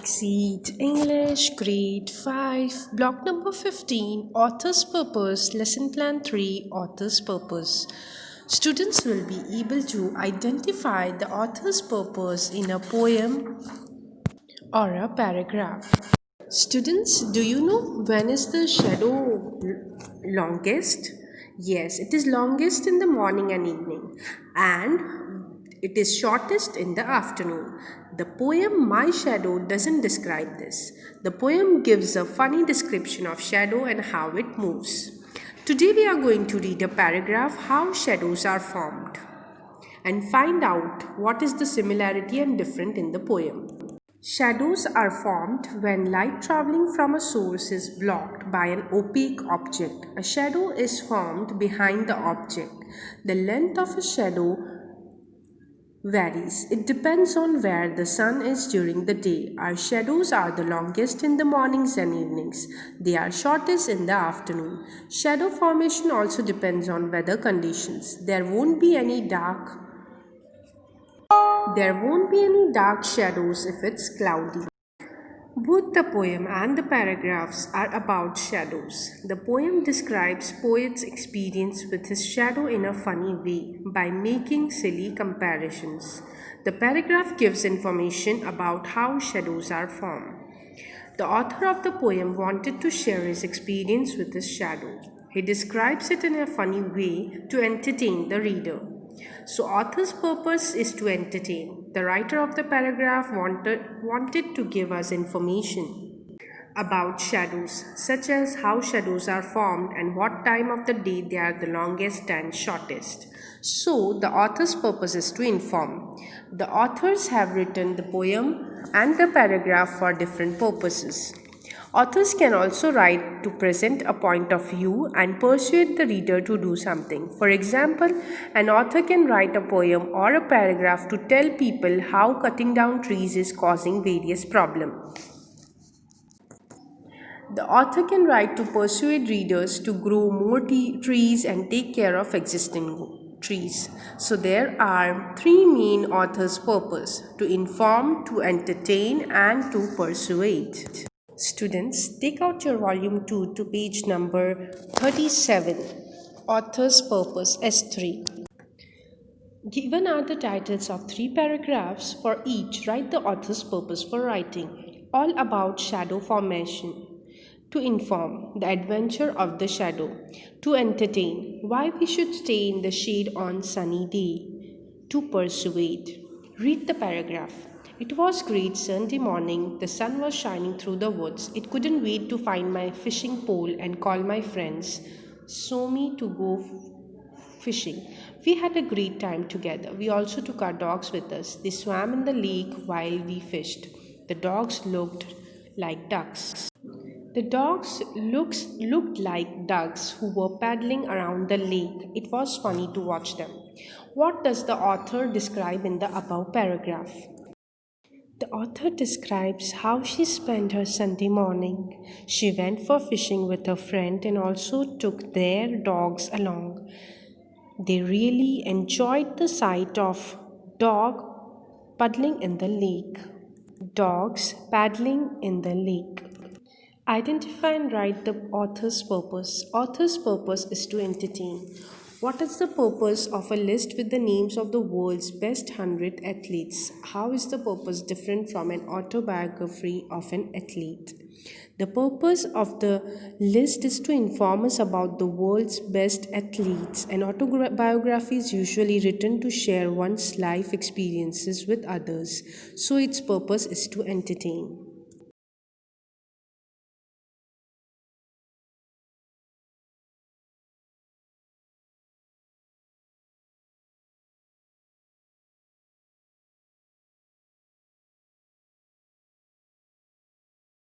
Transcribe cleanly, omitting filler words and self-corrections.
XSEED English Grade 5 Block number 15 Author's Purpose Lesson Plan 3 Author's Purpose. Students will be able to identify the author's purpose in a poem or a paragraph. Students, do you know when is the shadow longest? Yes, it is longest in the morning and evening, and it is shortest in the afternoon. The poem My Shadow doesn't describe this. The poem gives a funny description of shadow and how it moves. Today we are going to read a paragraph how shadows are formed and find out what is the similarity and different in the poem. Shadows are formed when light traveling from a source is blocked by an opaque object. A shadow is formed behind the object. The length of a shadow varies. It depends on where the sun is during the day. Our shadows are the longest in the mornings and evenings. They are shortest in the afternoon. Shadow formation also depends on weather conditions. There won't be any dark shadows if it's cloudy. Both the poem and the paragraphs are about shadows. The poem describes poet's experience with his shadow in a funny way by making silly comparisons. The paragraph gives information about how shadows are formed. The author of the poem wanted to share his experience with his shadow. He describes it in a funny way to entertain the reader. So author's purpose is to entertain. The writer of the paragraph wanted to give us information about shadows, such as how shadows are formed and what time of the day they are the longest and shortest. So the author's purpose is to inform. The authors have written the poem and the paragraph for different purposes. Authors can also write to present a point of view and persuade the reader to do something. For example, an author can write a poem or a paragraph to tell people how cutting down trees is causing various problems. The author can write to persuade readers to grow more trees and take care of existing trees. So there are three main author's purpose: to inform, to entertain, and to persuade. Students, take out your volume 2 to page number 37, Author's Purpose S3. Given are the titles of 3 paragraphs. For each, write the author's purpose for writing. All about shadow formation. To inform, the adventure of the shadow. To entertain, why we should stay in the shade on sunny day. To persuade, read the paragraph. It was great Sunday morning. The sun was shining through the woods. It couldn't wait to find my fishing pole and call my friends, so me to go fishing. We had a great time together. We also took our dogs with us. They swam in the lake while we fished. The dogs looked like ducks. The dogs looked like ducks who were paddling around the lake. It was funny to watch them. What does the author describe in the above paragraph? The author describes how she spent her Sunday morning. She went for fishing with her friend and also took their dogs along. They really enjoyed the sight of dog paddling in the lake. Dogs paddling in the lake. Identify and write the author's purpose. Author's purpose is to entertain. What is the purpose of a list with the names of the world's best 100 athletes? How is the purpose different from an autobiography of an athlete? The purpose of the list is to inform us about the world's best athletes. An autobiography is usually written to share one's life experiences with others, so its purpose is to entertain.